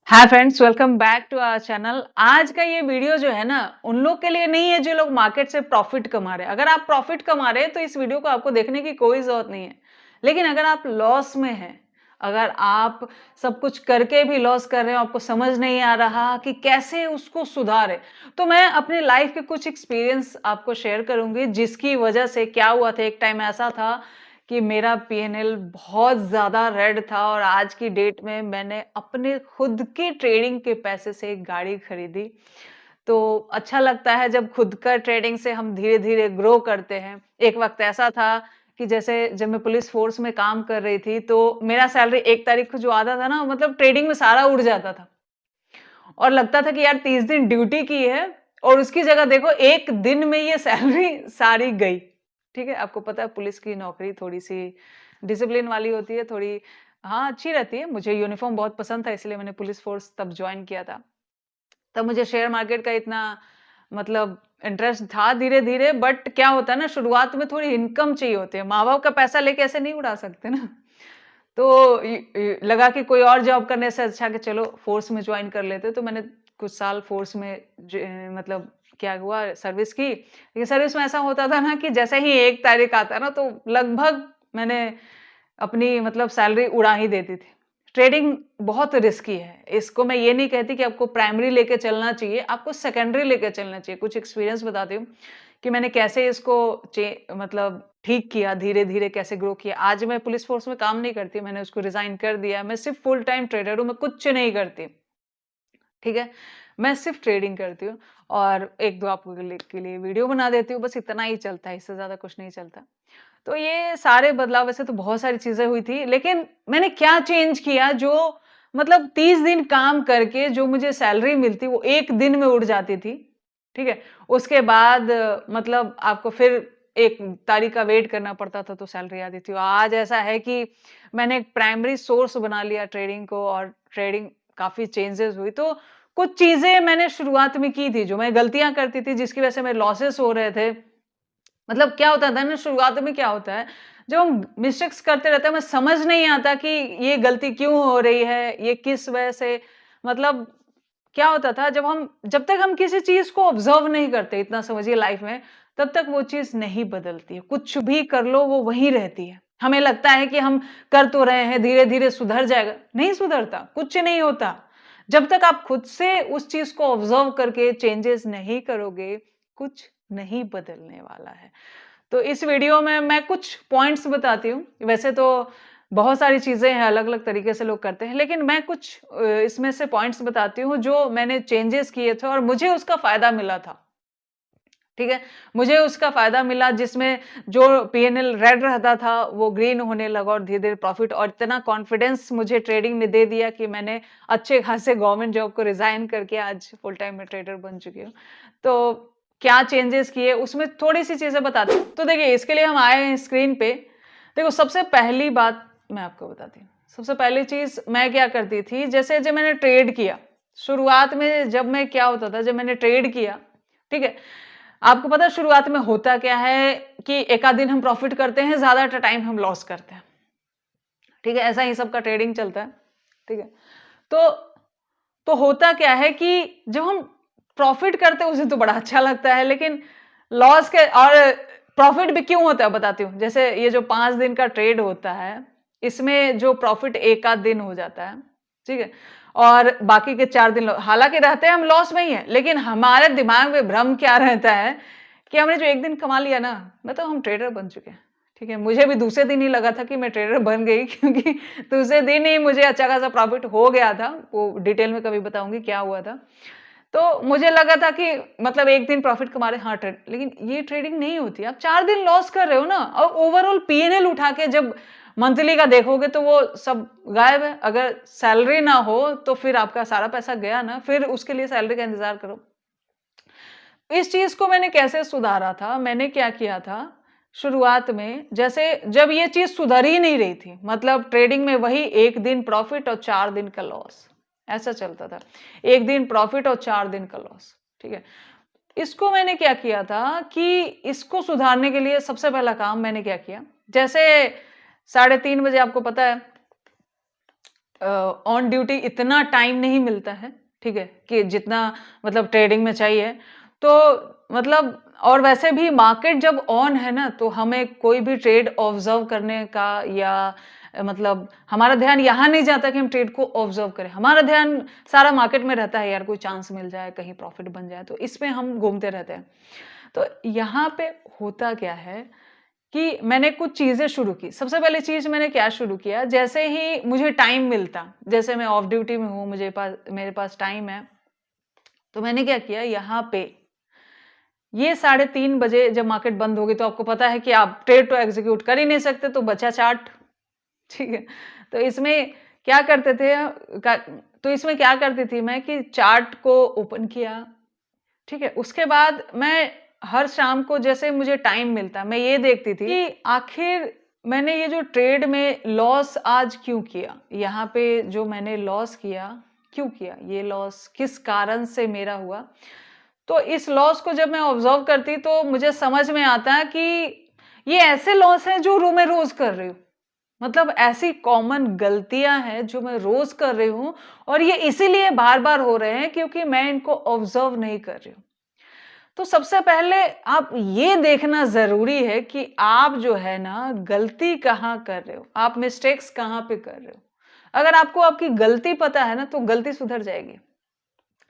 Hi friends, welcome back to our channel. आज का ये वीडियो जो है ना, उन लोग के लिए नहीं है जो लोग मार्केट से प्रॉफिट कमा रहे हैं। अगर आप प्रॉफिट कमा रहे हैं तो इस वीडियो को आपको देखने की कोई जरूरत नहीं है। लेकिन अगर आप लॉस में हैं, अगर आप सब कुछ करके भी लॉस कर रहे हो, आपको समझ नहीं आ रहा कि कैसे उसको सुधारे, तो मैं अपने लाइफ के कुछ एक्सपीरियंस आपको शेयर करूंगी, जिसकी वजह से क्या हुआ था। एक टाइम ऐसा था कि मेरा पीएनएल बहुत ज़्यादा रेड था और आज की डेट में मैंने अपने खुद के ट्रेडिंग के पैसे से एक गाड़ी खरीदी। तो अच्छा लगता है जब खुद का ट्रेडिंग से हम धीरे-धीरे ग्रो करते हैं। एक वक़्त ऐसा था कि जैसे जब मैं पुलिस फ़ोर्स में काम कर रही थी, तो मेरा सैलरी 1 तारीख को जो आता था ना, मतलब ट्रेडिंग में सारा उड़ जाता था। और लगता था कि यार 30 दिन ड्यूटी की है और उसकी जगह देखो 1 दिन में ये सैलरी सारी गई। ठीक है? आपको पता है पुलिस की नौकरी थोड़ी-सी डिसिप्लिन वाली होती है, थोड़ी हाँ, अच्छी रहती है। मुझे यूनिफ़ॉर्म बहुत पसंद था, इसलिए मैंने पुलिस फ़ोर्स तब जॉइन किया था। तब मुझे शेयर मार्केट का इतना मतलब इंटरेस्ट था धीरे-धीरे, बट क्या होता है ना, शुरुआत में थोड़ी इनकम चाहिए होती है। माँ-बाप का पैसा लेके ऐसे नहीं उड़ा सकते ना। तो लगा कि कोई और जॉब करने से अच्छा कि चलो फ़ोर्स में जॉइन कर लेते। तो मैंने कुछ साल फ़ोर्स में मतलब क्या हुआ, सर्विस की। लेकिन सर्विस में ऐसा होता था ना कि जैसे ही 1 तारीख आता ना, तो लगभग मैंने अपनी मतलब सैलरी उड़ा ही देती थी। ट्रेडिंग बहुत रिस्की है। इसको मैं ये नहीं कहती कि आपको प्राइमरी लेके चलना चाहिए, आपको सेकेंडरी लेके चलना चाहिए। कुछ एक्सपीरियंस बताती हूँ कि मैंने कैसे इसको मतलब ठीक किया, धीरे-धीरे कैसे ग्रो किया। आज मैं पुलिस फ़ोर्स में काम नहीं करती, मैंने उसको रिज़ाइन कर दिया। मैं सिर्फ़ फुल टाइम ट्रेडर हूँ, मैं कुछ नहीं करती। ठीक है? मैं सिर्फ़ ट्रेडिंग करती हूँ और 1-2 आपको के लिए वीडियो बना देती हूँ, बस इतना ही चलता है, इससे ज़्यादा कुछ नहीं चलता। तो ये सारे बदलाव, वैसे तो बहुत सारी चीज़ें हुई थी, लेकिन मैंने क्या चेंज किया जो मतलब 30 दिन काम करके जो मुझे सैलरी मिलती वो 1 दिन में उड़ जाती थी, ठीक है? उसके बाद मतलब आपको फिर 1 तारीख का वेट करना पड़ता था तो सैलरी आती थी। और आज ऐसा है कि मैंने एक प्राइमरी सोर्स बना लिया ट्रेडिंग को और ट्रेडिंग काफ़ी चेंजेज़ हुई। तो कुछ चीज़ें मैंने शुरुआत में की थी, जो मैं गलतियाँ करती थी जिसकी वज़ह से मेरे लॉसेस हो रहे थे। मतलब क्या होता था ना, शुरुआत में क्या होता है, जब हम मिस्टेक्स करते रहते हैं, हमें समझ नहीं आता कि ये गलती क्यों हो रही है, ये किस वजह से मतलब क्या होता था, जब तक हम किसी चीज़ को ऑब्ज़र्व नहीं करते, इतना समझिए लाइफ़ में, तब तक वो चीज़ नहीं बदलती है। कुछ भी कर लो, वो वहीं रहती है। हमें लगता है कि हम कर तो रहे हैं, धीरे-धीरे सुधर जाएगा, नहीं सुधरता, कुछ नहीं होता। जब तक आप खुद से उस चीज़ को ऑब्ज़र्व करके चेंजेज़ नहीं करोगे, कुछ नहीं बदलने वाला है। तो इस वीडियो में मैं कुछ पॉइंट्स बताती हूँ। वैसे तो बहुत सारी चीज़ें हैं, अलग-अलग तरीके से लोग करते हैं, लेकिन मैं कुछ इसमें से पॉइंट्स बताती हूँ जो मैंने चेंजेस किए थे और मुझे उसका फ़ायदा मिला था। ठीक है? मुझे उसका फ़ायदा मिला, जिसमें जो पीएनएल रेड रहता था वो ग्रीन होने लगा और धीरे-धीरे प्रॉफ़िट, और इतना कॉन्फिडेंस मुझे ट्रेडिंग ने दे दिया कि मैंने अच्छे खासे गवर्नमेंट जॉब को रिज़ाइन करके आज फुल टाइम मैं ट्रेडर बन चुकी हूँ। तो क्या चेंजेस किए उसमें थोड़ी-सी चीज़ें बताती हूँ। तो देखिए, इसके लिए हम आए हैं स्क्रीन पे। देखो, सबसे पहली बात मैं आपको बताती हूँ। सबसे पहली चीज़ मैं क्या करती थी, जैसे जब मैंने ट्रेड किया, शुरुआत में जब मैं क्या होता था, जब मैंने ट्रेड किया, ठीक है? आपको पता है शुरुआत में होता क्या है कि एक आध दिन हम प्रॉफिट करते हैं, ज़्यादा टाइम हम लॉस करते हैं। ठीक है? ऐसा ही सबका ट्रेडिंग चलता है। ठीक है? तो होता क्या है कि जब हम प्रॉफिट करते हैं उस दिन तो बड़ा अच्छा लगता है, लेकिन लॉस के और प्रॉफिट भी क्यों होता है बताती हूँ। जैसे ये जो 5 दिन का ट्रेड होता है, इसमें जो प्रॉफिट 1 आध दिन हो जाता है, ठीक है? और बाकी के 4 दिन हालाँकि रहते हैं हम लॉस में ही हैं, लेकिन हमारे दिमाग में भ्रम क्या रहता है कि हमने जो 1 दिन कमा लिया ना, मतलब हम ट्रेडर बन चुके हैं। ठीक है? मुझे भी दूसरे दिन ही लगा था कि मैं ट्रेडर बन गई, क्योंकि दूसरे दिन ही मुझे अच्छा खासा प्रॉफिट हो गया था। वो डिटेल में कभी बताऊँगी क्या हुआ था। तो मुझे लगा था कि मतलब 1 दिन प्रॉफिट कमा रहे हैं, हाँ, लेकिन ये ट्रेडिंग नहीं होती। आप 4 दिन लॉस कर रहे हो ना, और ओवरऑल पीएनएल उठा के जब मंथली का देखोगे तो वो सब गायब है। अगर सैलरी ना हो तो फिर आपका सारा पैसा गया ना, फिर उसके लिए सैलरी का इंतज़ार करो। इस चीज़ को मैंने कैसे सुधारा था, मैंने क्या किया था, शुरुआत में जैसे जब ये चीज़ सुधर ही नहीं रही थी, मतलब ट्रेडिंग में वही 1 दिन प्रॉफिट और 4 दिन का लॉस, ऐसा चलता था। 1 दिन प्रॉफिट और 4 दिन का लॉस, ठीक है? इसको मैंने क्या किया था कि इसको सुधारने के लिए सबसे पहला काम मैंने क्या किया, जैसे 3:30 बजे आपको पता है ऑन ड्यूटी इतना टाइम नहीं मिलता है, ठीक है? कि जितना मतलब ट्रेडिंग में चाहिए। तो मतलब और वैसे भी मार्केट जब ऑन है ना, तो हमें कोई भी ट्रेड ऑब्जर्व करने का या मतलब हमारा ध्यान यहाँ नहीं जाता कि हम ट्रेड को ऑब्जर्व करें। हमारा ध्यान सारा मार्केट में रहता है, यार कोई चांस मिल जाए, कहीं प्रॉफिट बन जाए, तो इसमें हम घूमते रहते हैं। तो यहाँ पे होता क्या है कि मैंने कुछ चीज़ें शुरू की। सबसे पहली चीज़ मैंने क्या शुरू किया, जैसे ही मुझे टाइम मिलता, जैसे मैं ऑफ ड्यूटी में हूँ, मेरे पास टाइम है, तो मैंने क्या किया यहाँ पे, ये 3:30 बजे जब मार्केट बंद होगी तो आपको पता है कि आप ट्रेड तो एग्ज़ीक्यूट कर ही नहीं सकते, तो बचा चार्ट, ठीक है? तो इसमें क्या करते थे क तो इसमें क्या करती थी मैं कि चार्ट को ओपन किया, ठीक है? उसके बाद मैं हर शाम को जैसे मुझे टाइम मिलता, मैं ये देखती थी कि आखिर मैंने ये जो ट्रेड में लॉस आज क्यों किया? यहाँ पे जो मैंने लॉस किया, क्यों किया? ये लॉस किस कारण से मेरा हुआ? तो इस लॉस को जब मैं ऑब्ज़र्व करती तो मुझे समझ में आता है कि ये ऐसे लॉस हैं जो मैं रोज़ कर रही हूँ। मतलब ऐसी कॉमन गलतियाँ हैं जो मैं रोज़ कर रही हूँ और ये इसीलिए बार-बार हो रहे हैं क्योंकि मैं इनको ऑब्ज़र्व नहीं कर रही हूँ। तो सबसे पहले आप ये देखना ज़रूरी है कि आप जो है ना गलती कहाँ कर रहे हो, आप मिस्टेक्स कहाँ पे कर रहे हो। अगर आपको आपकी गलती पता है ना तो गलती सुधर जाएगी,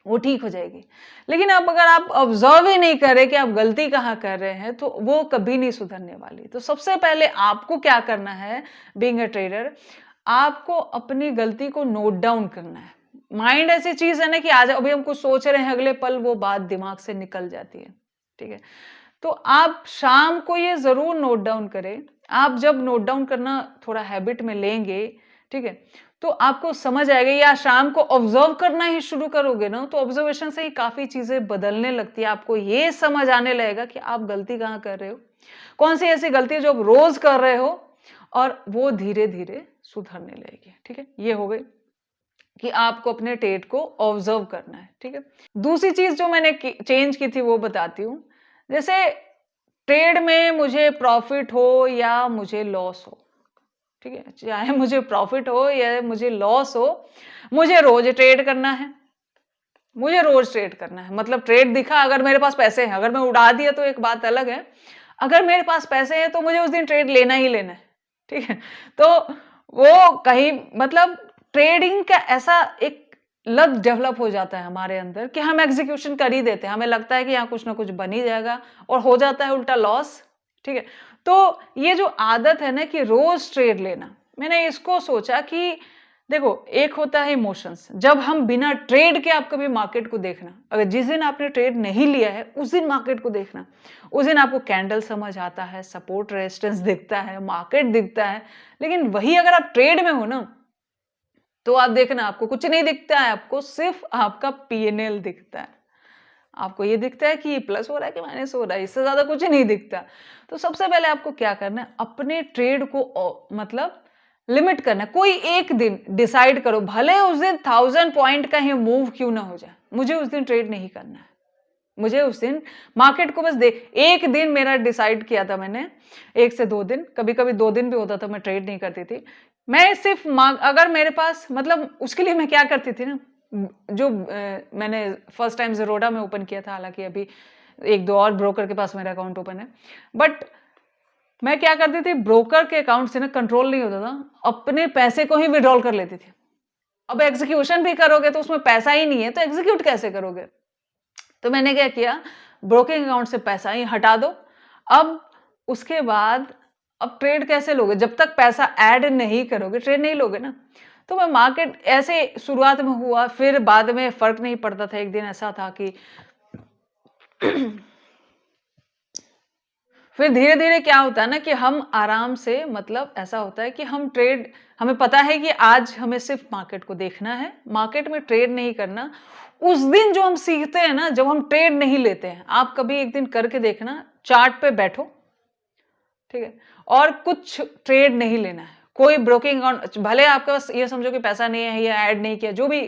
वो ठीक हो जाएगी। लेकिन अब अगर आप ऑब्ज़र्व ही नहीं कर रहे कि आप गलती कहाँ कर रहे हैं, तो वो कभी नहीं सुधरने वाली। तो सबसे पहले आपको क्या करना है बीइंग अ ट्रेडर, आपको अपनी गलती को नोट डाउन करना है। माइंड ऐसी चीज़ है ना कि आज अभी हम कुछ सोच रहे हैं, अगले पल वो बात दिमाग से निकल जाती है, ठीक है? तो आप शाम को ये ज़रूर नोट डाउन करें। आप जब नोट डाउन करना थोड़ा हैबिट में लेंगे, ठीक है? तो आपको समझ आएगा या शाम को ऑब्ज़र्व करना ही शुरू करोगे ना, तो ऑब्ज़र्वेशन से ही काफ़ी चीज़ें बदलने लगती है। आपको ये समझ आने लगेगा कि आप गलती कहाँ कर रहे हो। कौन-सी ऐसी गलती है जो आप रोज़ कर रहे हो और वो धीरे-धीरे सुधरने लगेगी, ठीक है? ये हो गई कि आपको अपने ट्रेड को ऑब्ज़र्व करना है, ठीक है? दूसरी चीज़ जो मैंने की चेंज की थी वो बताती हूँ। जैसे ट्रेड में मुझे प्रॉफ़िट हो या मुझे लॉस हो, ठीक है? चाहे मुझे प्रॉफ़िट हो या मुझे लॉस हो, मुझे रोज़ ट्रेड करना है। मुझे रोज़ ट्रेड करना है। मतलब ट्रेड दिखा, अगर मेरे पास पैसे हैं, अगर मैं उड़ा दिया तो एक बात अलग है। अगर मेरे पास पैसे हैं तो मुझे उस दिन ट्रेड लेना ही लेना है, ठीक है? तो वो कहीं मतलब ट्रेडिंग का ऐसा एक लत डेवलप हो जाता है हमारे अंदर कि हम एग्ज़ीक्यूशन कर ही देते हैं। हमें लगता है कि यहाँ कुछ ना कुछ बन ही जाएगा और हो जाता है उल्टा लॉस, ठीक है? तो ये जो आदत है ना कि रोज़ ट्रेड लेना, मैंने इसको सोचा कि देखो, एक होता है इमोशंस, जब हम बिना ट्रेड के आप कभी मार्केट को देखना, अगर जिस दिन आपने ट्रेड नहीं लिया है, उस दिन मार्केट को देखना, उस दिन आपको कैंडल समझ आता है, सपोर्ट रेजिस्टेंस दिखता है, मार्केट दिखता है, लेकिन वही अगर आप ट्रेड में हो ना, तो आप देखना आपको कुछ नहीं दिखता है, आपको सिर्फ आपका पीएनएल दिखता है। आपको ये दिखता है कि ये प्लस हो रहा है कि माइनस हो रहा है, इससे ज़्यादा कुछ नहीं दिखता। तो सबसे पहले आपको क्या करना है, अपने ट्रेड को मतलब लिमिट करना है। कोई एक दिन डिसाइड करो, भले उस दिन 1000 पॉइंट का ही मूव क्यों ना हो जाए, मुझे उस दिन ट्रेड नहीं करना है। मुझे उस दिन मार्केट को बस देख, एक दिन मेरा डिसाइड किया था मैंने, 1 से 2 दिन, कभी-कभी 2 दिन भी होता था, मैं ट्रेड नहीं करती थी। मैं सिर्फ अगर मेरे पास मतलब उसके लिए मैं क्या करती थी ना, जो मैंने फर्स्ट टाइम ज़ेरोधा में ओपन किया था, हालाँकि अभी 1-2 और ब्रोकर के पास मेरा अकाउंट ओपन है। बट मैं क्या करती थी, ब्रोकर के अकाउंट से ना कंट्रोल नहीं होता था, अपने पैसे को ही विथड्रॉल कर लेती थी। अब एग्ज़ीक्यूशन भी करोगे तो उसमें पैसा ही नहीं है, तो एग्ज़ीक्यूट कैसे करोगे? तो मैंने क्या किया, ब्रोकिंग अकाउंट से पैसा ही हटा दो। अब उसके बाद अब ट्रेड कैसे लोगे? जब तक पैसा ऐड नहीं करोगे, ट्रेड नहीं लोगे ना। तो मैं मार्केट ऐसे शुरुआत में हुआ, फिर बाद में फ़र्क नहीं पड़ता था। एक दिन ऐसा था कि फिर धीरे-धीरे क्या होता है ना कि हम आराम से मतलब ऐसा होता है कि हम ट्रेड, हमें पता है कि आज हमें सिर्फ़ मार्केट को देखना है, मार्केट में ट्रेड नहीं करना। उस दिन जो हम सीखते हैं ना, जब हम ट्रेड नहीं लेते हैं, आप कभी एक दिन करके देखना, चार्ट पे बैठो, ठीक है? और कुछ ट्रेड नहीं लेना है। कोई ब्रोकिंग अकाउंट, भले आपके पास ये समझो कि पैसा नहीं है या ऐड नहीं किया, जो भी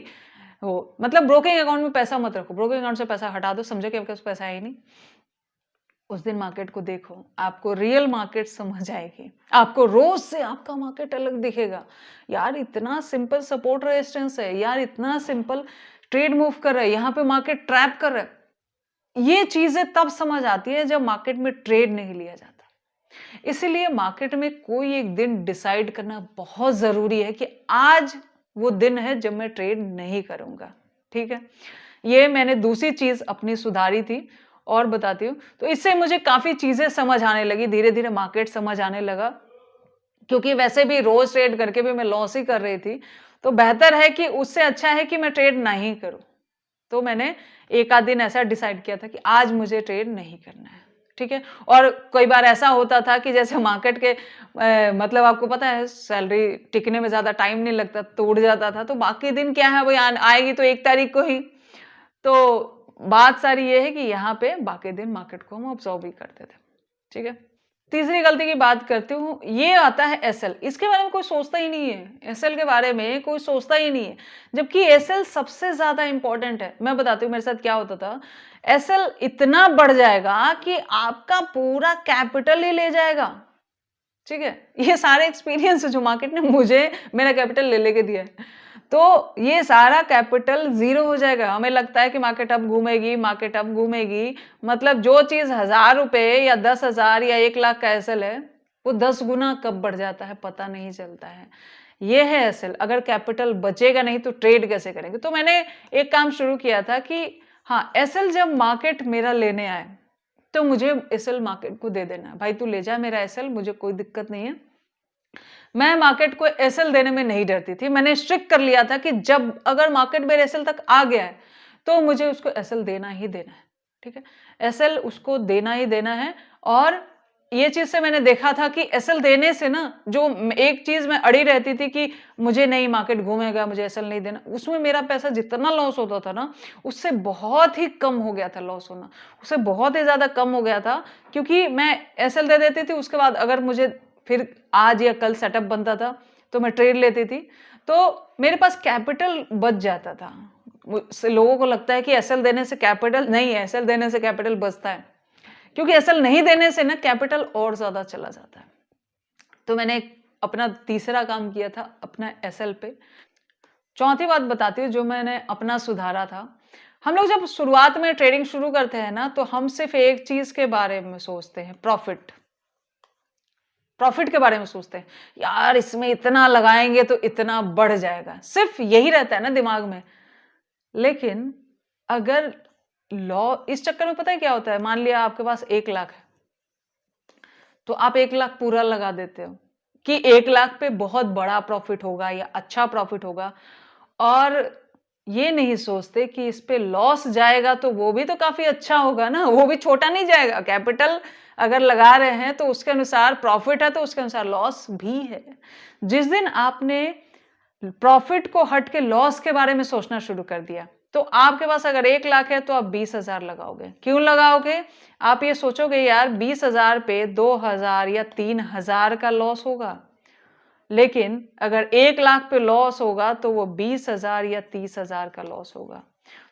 हो, मतलब ब्रोकिंग अकाउंट में पैसा मत रखो। ब्रोकिंग अकाउंट से पैसा हटा दो, समझो कि आपके पास पैसा है ही नहीं। उस दिन मार्केट को देखो, आपको रियल मार्केट समझ आएगी। आपको रोज से आपका मार्केट अलग दिखेगा। यार इतना सिंपल सपोर्ट रेजिस्टेंस है, यार इतना सिंपल ट्रेड मूव कर रहा है, यहाँ पे मार्केट ट्रैप कर रहा है। ये चीजें तब समझ आती है जब मार्केट में ट्रेड नहीं लिया जाता। इसीलिए मार्केट में कोई एक दिन डिसाइड करना बहुत जरूरी है कि आज वो दिन है जब मैं ट्रेड नहीं करूंगा। ठीक है, ये मैंने दूसरी चीज अपनी सुधारी थी और बताती हूँ। तो इससे मुझे काफी चीजें समझ आने लगी, धीरे धीरे मार्केट समझ आने लगा, क्योंकि वैसे भी रोज ट्रेड करके भी मैं लॉस ही कर रही थी। तो बेहतर है कि उससे अच्छा है कि मैं ट्रेड नहीं करूं। तो मैंने एक आध दिन ऐसा डिसाइड किया था कि आज मुझे ट्रेड नहीं करना है। ठीक है, और कई बार ऐसा होता था कि जैसे मार्केट के मतलब आपको पता है सैलरी टिकने में ज्यादा टाइम नहीं लगता, तो उड़ जाता था। तो बाकी दिन क्या है, वो आएगी तो 1 तारीख को ही। तो बात सारी ये है कि यहाँ पे बाकी दिन मार्केट को हम ऑब्जर्व भी करते थे। ठीक है, तीसरी गलती की बात करती हूँ, ये आता है एसएल। इसके बारे में कोई सोचता ही नहीं है, एसएल के बारे में कोई सोचता ही नहीं है, जबकि एसएल सबसे ज्यादा इंपॉर्टेंट है। मैं बताती हूँ मेरे साथ क्या होता था। एसएल इतना बढ़ जाएगा कि आपका पूरा कैपिटल ही ले जाएगा। ठीक है, ये सारे एक्सपीरियंस जो मार्केट ने मुझे मेरा कैपिटल ले लेके दिया है, तो ये सारा कैपिटल जीरो हो जाएगा। हमें लगता है कि मार्केट अब घूमेगी, मार्केट अब घूमेगी, मतलब जो चीज 1000 रुपए या 10,000 या 1 लाख का एसएल है, वो 10 गुना कब बढ़ जाता है पता नहीं चलता है। ये है एसएल। अगर कैपिटल बचेगा नहीं तो ट्रेड कैसे करेंगे। तो मैंने एक काम शुरू किया था कि हाँ, एसएल जब मार्केट मेरा लेने आए तो मुझे एसएल मार्केट को दे देना है। भाई तू ले जा मेरा एसएल, मुझे कोई दिक्कत नहीं है। मैं मार्केट को एसएल देने में नहीं डरती थी। मैंने स्ट्रिक्ट कर लिया था कि जब अगर मार्केट मेरे एसएल तक आ गया है तो मुझे उसको एसएल देना ही देना है। ठीक है, एसएल उसको देना ही देना है। और ये चीज से मैंने देखा था कि एसएल देने से ना, जो एक चीज मैं अड़ी रहती थी कि मुझे नहीं मार्केट घूमेगा, मुझे एसएल नहीं देना, उसमें मेरा पैसा जितना लॉस होता था ना, उससे बहुत ही कम हो गया था लॉस होना, उससे बहुत ही ज्यादा कम हो गया था। क्योंकि मैं एसएल दे देती थी, उसके बाद अगर मुझे फिर आज या कल सेटअप बनता था तो मैं ट्रेड लेती थी, तो मेरे पास कैपिटल बच जाता था। लोगों को लगता है कि एसएल देने से कैपिटल नहीं है, एसएल देने से कैपिटल बचता है, क्योंकि एसएल नहीं देने से ना कैपिटल और ज्यादा चला जाता है। तो मैंने अपना तीसरा काम किया था अपना एसएल पे। चौथी बात बताती हूँ जो मैंने अपना सुधारा था। हम लोग जब शुरुआत में ट्रेडिंग शुरू करते हैं ना, तो हम सिर्फ एक चीज के बारे में सोचते हैं, प्रॉफिट। प्रॉफिट के बारे में सोचते हैं, यार इसमें इतना लगाएंगे तो इतना बढ़ जाएगा, सिर्फ यही रहता है ना दिमाग में। लेकिन अगर लॉ, इस चक्कर में पता है क्या होता है, मान लिया आपके पास 1 लाख है, तो आप 1 लाख पूरा लगा देते हो कि 1 लाख पे बहुत बड़ा प्रॉफिट होगा या अच्छा प्रॉफिट होगा, और ये नहीं सोचते कि इस पे लॉस जाएगा तो वो भी तो काफी अच्छा होगा ना, वो भी छोटा नहीं जाएगा। कैपिटल अगर लगा रहे हैं तो उसके अनुसार प्रॉफिट है, तो उसके अनुसार लॉस भी है। जिस दिन आपने प्रॉफिट को हट के लॉस के बारे में सोचना शुरू कर दिया, तो आपके पास अगर 1 लाख है तो आप 20,000 लगाओगे। क्यों लगाओगे? आप ये सोचोगे यार 20,000 पे 2,000 या 3,000 का लॉस होगा, लेकिन अगर 1 लाख पे लॉस होगा तो वो 20,000 या 30,000 का लॉस होगा।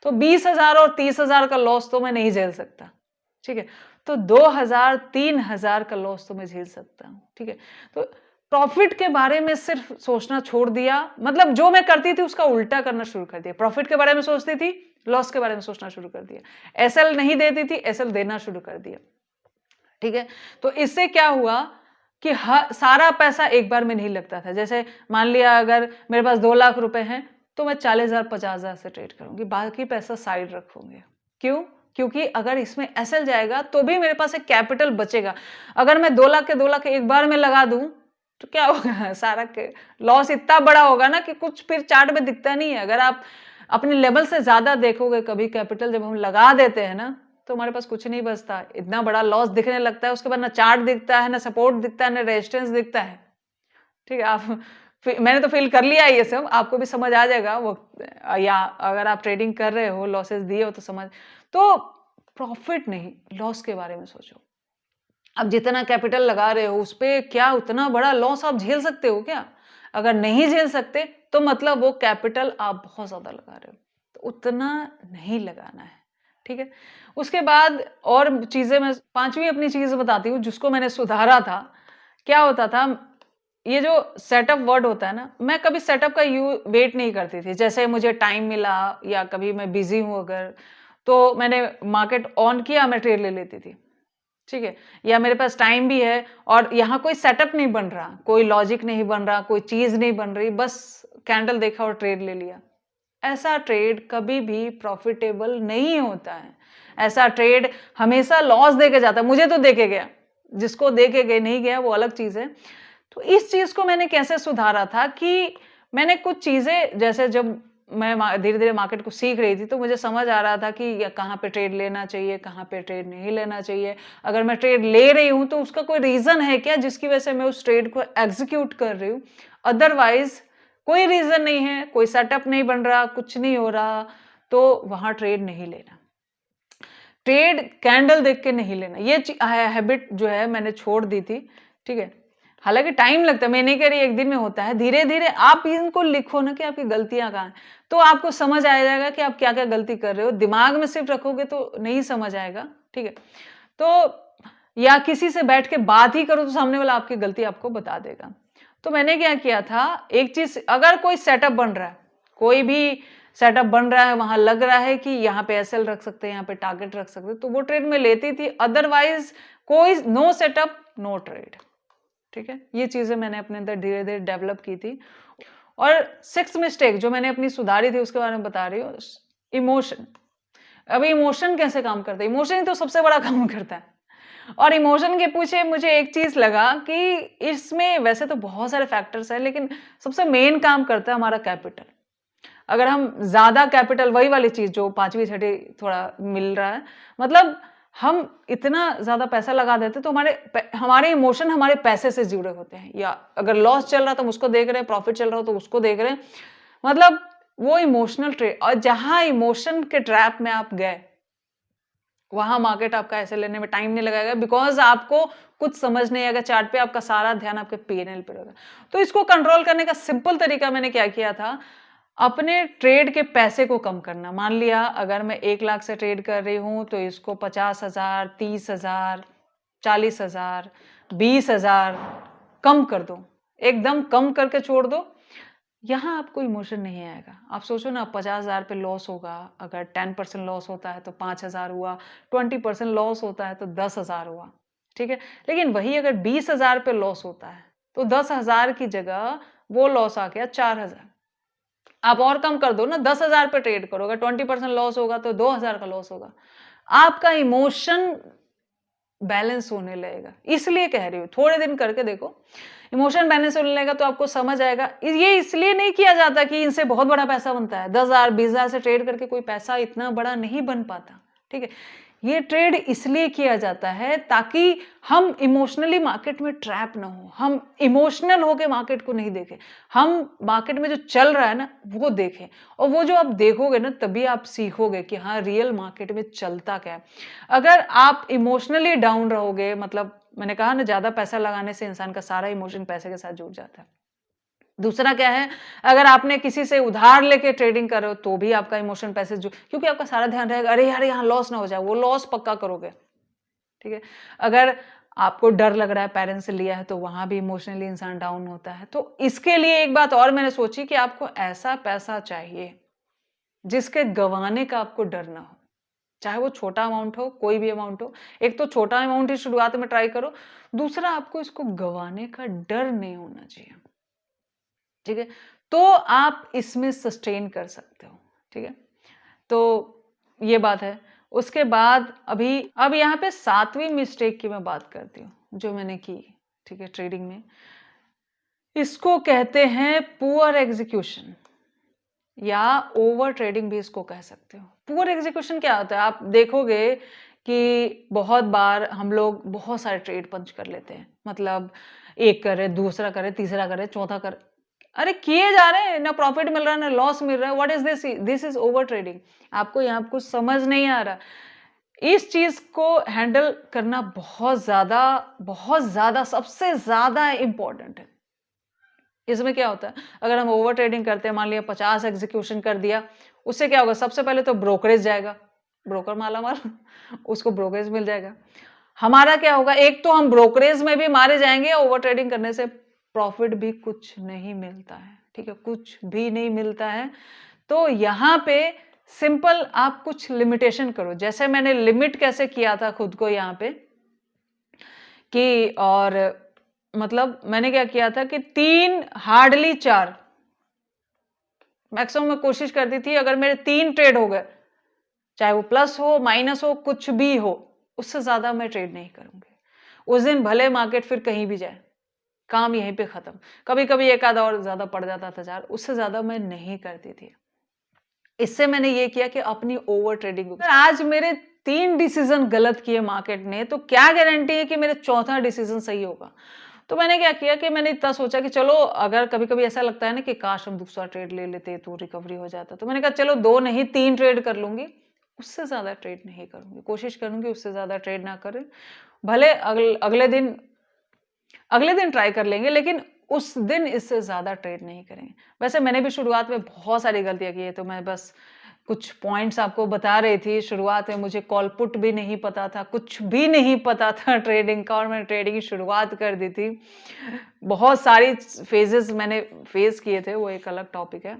तो 20,000 और 30,000 का लॉस तो मैं नहीं झेल सकता। ठीक है, तो 2,000 3,000 का लॉस तो मैं झेल सकता हूँ। ठीक है, तो प्रॉफिट के बारे में सिर्फ सोचना छोड़ दिया, मतलब जो मैं करती थी उसका उल्टा करना शुरू कर दिया। प्रॉफिट के बारे में सोचती थी, लॉस के बारे में सोचना शुरू कर दिया। एसएल नहीं देती थी, एसएल देना शुरू कर दिया। ठीक है, तो इससे क्या हुआ कि सारा पैसा एक बार में नहीं लगता था। जैसे मान लिया अगर मेरे पास 2 लाख रुपए हैं, तो मैं 40,000 50,000 से ट्रेड करूंगी, बाकी पैसा साइड रखूंगी। क्यों? क्योंकि अगर इसमें एसएल जाएगा तो भी मेरे पास एक कैपिटल बचेगा। अगर मैं 2 लाख के 2 लाख एक बार में लगा दूं तो क्या होगा, सारा लॉस इतना बड़ा होगा ना कि कुछ फिर चार्ट में दिखता नहीं है। अगर आप अपने लेवल से ज्यादा देखोगे, कभी कैपिटल जब हम लगा देते हैं ना, तो हमारे पास कुछ नहीं बचता, इतना बड़ा लॉस दिखने लगता है। उसके बाद ना चार्ट दिखता है, ना सपोर्ट दिखता है, ना रेजिस्टेंस दिखता है। ठीक है, आप मैंने तो फील कर लिया है ये सब, आपको भी समझ आ जाएगा वो, या अगर आप ट्रेडिंग कर रहे हो, लॉसेस दिए हो तो समझ। तो प्रॉफिट नहीं, लॉस के बारे में सोचो। अब जितना कैपिटल लगा रहे हो उस पे क्या उतना बड़ा लॉस आप झेल सकते हो क्या? अगर नहीं झेल सकते तो मतलब वो कैपिटल आप बहुत ज्यादा लगा रहे हो, तो उतना नहीं लगाना है। ठीक है? उसके बाद और चीज़ें मैं 5वीं अपनी चीज़ बताती हूँ जिसको मैंने सुधारा था। क्या होता था, ये जो सेटअप वर्ड होता है ना, मैं कभी सेटअप का वेट नहीं करती थी। जैसे मुझे टाइम मिला या कभी मैं बिज़ी हूँ अगर, तो मैंने मार्केट ऑन किया, मैं ट्रेड ले लेती थी। ठीक है? या मेरे पास टाइम भी है और यहाँ कोई सेटअप नहीं बन रहा, कोई लॉजिक नहीं बन रहा, कोई चीज़ नहीं बन रही, बस कैंडल देखा और ट्रेड ले लिया। ऐसा ट्रेड कभी भी प्रॉफिटेबल नहीं होता है। ऐसा ट्रेड हमेशा लॉस देके जाता है। मुझे तो देके गया, जिसको देके गए नहीं गया वो अलग चीज़ है। तो इस चीज़ को मैंने कैसे सुधारा था कि मैंने कुछ चीज़ें, जैसे जब मैं धीरे-धीरे मार्केट को सीख रही थी, तो मुझे समझ आ रहा था कि या कहाँ पे ट्रेड लेना चाहिए, कहाँ पे ट्रेड नहीं लेना चाहिए। अगर मैं ट्रेड ले रही हूँ, तो उसका कोई रीज़न है क्या जिसकी वजह से मैं उस ट्रेड को एग्ज़ीक्यूट कर रही हूँ? अदरवाइज़ कोई रीज़न नहीं है, कोई सेटअप नहीं बन रहा, कुछ नहीं हो रहा, तो वहाँ ट्रेड नहीं लेना। ट्रेड कैंडल देख के नहीं लेना, ये हैबिट जो है मैंने छोड़ दी थी, ठीक है? हालाँकि टाइम लगता है, मैं नहीं कह रही एक दिन में होता है, धीरे-धीरे आप इनको लिखो ना कि आपकी गलतियाँ कहाँ हैं, तो आपको समझ आ जाएगा कि आप क्या-क्या गलती कर रहे हो। दिमाग में सिर्फ रखोगे तो नहीं समझ आएगा, ठीक है? तो या किसी से बैठ के बात ही करो तो सामने वाला आपकी गलती आपको बता देगा। तो मैंने क्या किया था, एक चीज़, अगर कोई सेटअप बन रहा है, कोई भी सेटअप बन रहा है, वहाँ लग रहा है कि यहाँ पे एसएल रख सकते हैं, यहाँ पे टारगेट रख सकते हैं, तो वो ट्रेड मैं लेती थी। अदरवाइज़ कोई नो सेटअप, नो ट्रेड, ठीक है? ये चीज़ें मैंने अपने अंदर धीरे-धीरे डेवलप की थी। और 6th मिस्टेक जो मैंने अपनी सुधारी थी उसके बारे में बता रही हूँ, इमोशन। अब इमोशन कैसे काम करता है? इमोशन ही तो सबसे बड़ा काम करता है। और इमोशन के पीछे मुझे एक चीज़ लगा कि इसमें वैसे तो बहुत सारे फैक्टर्स हैं, लेकिन सबसे मेन काम करता है हमारा कैपिटल। अगर हम ज़्यादा कैपिटल, वही वाली चीज़ जो 5वीं 6ठी थोड़ा मिल रहा है, मतलब हम इतना ज़्यादा पैसा लगा देते हैं तो हमारे इमोशन हमारे पैसे से जुड़े होते हैं, या अगर लॉस चल रहा है तो हम उसको देख रहे हैं, प्रॉफिट चल रहा हो तो उसको देख रहे हैं। मतलब वो इमोशनल और जहाँ इमोशन के ट्रैप में आप गए, वहाँ मार्केट आपका ऐसे लेने में टाइम नहीं लगाएगा, बिकॉज़ आपको कुछ समझ नहीं आएगा चार्ट पे, आपका सारा ध्यान आपके पीएनएल पे रहेगा। तो इसको कंट्रोल करने का सिंपल तरीका मैंने क्या किया था, अपने ट्रेड के पैसे को कम करना। मान लिया अगर मैं 1 लाख से ट्रेड कर रही हूँ, तो इसको 50,000, 30,000, 40,000, 20,000 कम कर दो। एकदम कम करके छोड़ दो। यहाँ आपको इमोशन नहीं आएगा। आप सोचो ना, 50,000 पे लॉस होगा, अगर 10% लॉस होता है तो 5,000 हुआ, 20% लॉस होता है तो 10,000 हुआ, ठीक है? लेकिन वही अगर 20,000 पे लॉस होता है, तो 10,000 की जगह वो लॉस आ गया 4,000। आप और कम कर दो ना, 10,000 पे ट्रेड करो, अगर 20% लॉस होगा तो 2,000 का लॉस होगा। आपका इमोशन बैलेंस होने लगेगा। इसलिए कह रही हूँ, थोड़े दिन करके देखो, इमोशन बैलेंस होने लगेगा तो आपको समझ आएगा। ये इसलिए नहीं किया जाता कि इनसे बहुत बड़ा पैसा बनता है। 10,000, 20,000 से ट्रेड करके कोई पैसा इतना बड़ा नहीं बन पाता, ठीक है? ये ट्रेड इसलिए किया जाता है ताकि हम इमोशनली मार्केट में ट्रैप ना हो। हम इमोशनल होके मार्केट को नहीं देखें। हम मार्केट में जो चल रहा है ना, वो देखें, और वो जो आप देखोगे ना, तभी आप सीखोगे कि हाँ, रियल मार्केट में चलता क्या है। अगर आप इमोशनली डाउन रहोगे, मतलब मैंने कहा ना, ज़्यादा पैसा लगाने से इंसान का सारा इमोशन पैसे के साथ जुड़ जाता है। दूसरा क्या है, अगर आपने किसी से उधार लेके ट्रेडिंग कर रहे हो, तो भी आपका इमोशन पैसे क्योंकि आपका सारा ध्यान रहेगा, अरे यार यहाँ लॉस ना हो जाए, वो लॉस पक्का करोगे, ठीक है? अगर आपको डर लग रहा है, पेरेंट्स से लिया है, तो वहां भी इमोशनली इंसान डाउन होता है। तो इसके लिए एक बात और मैंने सोची कि आपको ऐसा पैसा चाहिए जिसके गंवाने का आपको डर ना हो। चाहे वो छोटा अमाउंट हो, कोई भी अमाउंट हो। एक तो छोटा अमाउंट ही शुरुआत में ट्राई करो। दूसरा, आपको इसको गंवाने का डर नहीं होना चाहिए, ठीक है? तो आप इसमें सस्टेन कर सकते हो, ठीक है? तो ये बात है। उसके बाद अब यहाँ पे 7वीं मिस्टेक की मैं बात करती हूँ, जो मैंने की, ठीक है, ट्रेडिंग में। इसको कहते हैं पुअर एग्जीक्यूशन, या ओवर ट्रेडिंग भी इसको कह सकते हो। पुअर एग्जीक्यूशन क्या होता है? आप देखोगे कि बहुत बार हम लोग बहुत सारे ट्रेड पंच कर लेते हैं। मतलब एक करे, दूसरा करे, तीसरा करे, चौथा करे। अरे किए जा रहे हैं, ना प्रॉफिट मिल रहा है, ना लॉस मिल रहा है। What is this? This is over trading. आपको यहाँ कुछ समझ नहीं आ रहा। इस चीज को हैंडल करना बहुत ज्यादा सबसे ज्यादा इंपॉर्टेंट है। इसमें क्या होता है, अगर हम ओवर ट्रेडिंग करते हैं, मान लिया 50 एग्जीक्यूशन कर दिया, उससे क्या होगा? सबसे पहले तो ब्रोकरेज जाएगा। ब्रोकर मालामाल उसको ब्रोकरेज मिल जाएगा। हमारा क्या होगा, एक तो हम ब्रोकरेज में भी मारे जाएँगे, ओवर ट्रेडिंग करने से प्रॉफिट भी कुछ नहीं मिलता है, ठीक है? कुछ भी नहीं मिलता है। तो यहाँ पे सिंपल आप कुछ लिमिटेशन करो, जैसे मैंने लिमिट कैसे किया था खुद को यहाँ पे कि और मतलब मैंने क्या किया था कि 3 हार्डली 4 मैक्सिमम मैं कोशिश करती थी अगर मेरे 3 ट्रेड हो गए, चाहे वो प्लस हो, माइनस हो, कुछ भी हो, उससे ज़्यादा मैं ट्रेड नहीं करूँगी। उस दिन भले मार्केट फिर कहीं भी जाए, काम यहीं पे खत्म। कभी-कभी एक आधा और ज़्यादा पड़ जाता था 4, उससे ज़्यादा मैं नहीं करती थी। इससे मैंने ये किया कि अपनी ओवर ट्रेडिंग अगर आज मेरे 3 डिसीजन गलत किए मार्केट ने, तो क्या गारंटी है कि मेरा चौथा डिसीजन सही होगा? तो मैंने क्या किया कि मैंने इतना सोचा कि चलो अगर कभी-कभी ऐसा लगता है ना कि काश हम दूसरा ट्रेड ले लेते तो रिकवरी हो जाता। तो मैंने कहा चलो 2 नहीं 3 ट्रेड कर लूँगी, उससे ज़्यादा ट्रेड नहीं करूँगी। कोशिश करूँगी उससे ज़्यादा ट्रेड ना करें। भले अगले दिन ट्राई कर लेंगे, लेकिन उस दिन इससे ज़्यादा ट्रेड नहीं करेंगे। वैसे मैंने भी शुरुआत में बहुत सारी गलतियाँ की है, तो मैं बस कुछ पॉइंट्स आपको बता रही थी। शुरुआत में मुझे कॉल पुट भी नहीं पता था, कुछ भी नहीं पता था ट्रेडिंग का, और मैंने ट्रेडिंग की शुरुआत कर दी थी। बहुत सारी फेजेज़ मैंने फेस किए थे, वो एक अलग टॉपिक है।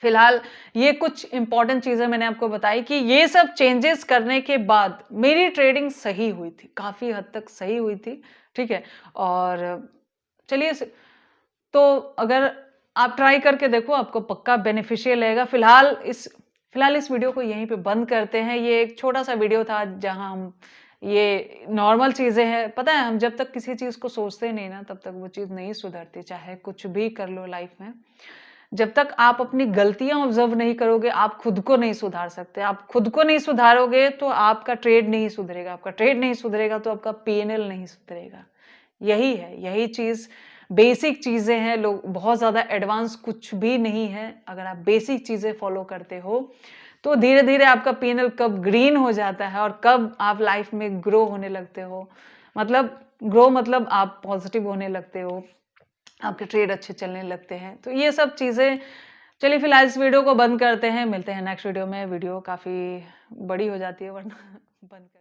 फिलहाल ये कुछ इंपॉर्टेंट चीज़ें मैंने आपको बताई कि ये सब चेंजेस करने के बाद मेरी ट्रेडिंग सही हुई थी, काफ़ी हद तक सही हुई थी, ठीक है? और चलिए तो अगर आप ट्राई करके देखो, आपको पक्का बेनिफिशियल रहेगा। फिलहाल इस वीडियो को यहीं पे बंद करते हैं। ये एक छोटा-सा वीडियो था जहाँ हम ये नॉर्मल चीज़ें हैं, पता है हम जब तक किसी चीज़ को सोचते नहीं ना, तब तक वो चीज़ नहीं सुधरती, चाहे कुछ भी कर लो लाइफ में। जब तक आप अपनी गलतियाँ ऑब्ज़र्व नहीं करोगे, आप खुद को नहीं सुधार सकते। आप खुद को नहीं सुधारोगे तो आपका ट्रेड नहीं सुधरेगा, आपका ट्रेड नहीं सुधरेगा तो आपका पीएनएल नहीं सुधरेगा। यही है, यही चीज़ बेसिक चीज़ें हैं, लोग बहुत ज़्यादा एडवांस कुछ भी नहीं है। अगर आप बेसिक चीज़ें फ़ॉलो करते हो, तो धीरे-धीरे आपका पीएनएल कब ग्रीन हो जाता है और कब आप लाइफ़ में ग्रो होने लगते हो। मतलब ग्रो मतलब आप पॉज़िटिव होने लगते हो, आपके ट्रेड अच्छे चलने लगते हैं। तो ये सब चीज़ें चलिए फिलहाल इस वीडियो को बंद करते हैं, मिलते हैं नेक्स्ट वीडियो में। वीडियो काफ़ी बड़ी हो जाती है वरना बंद कर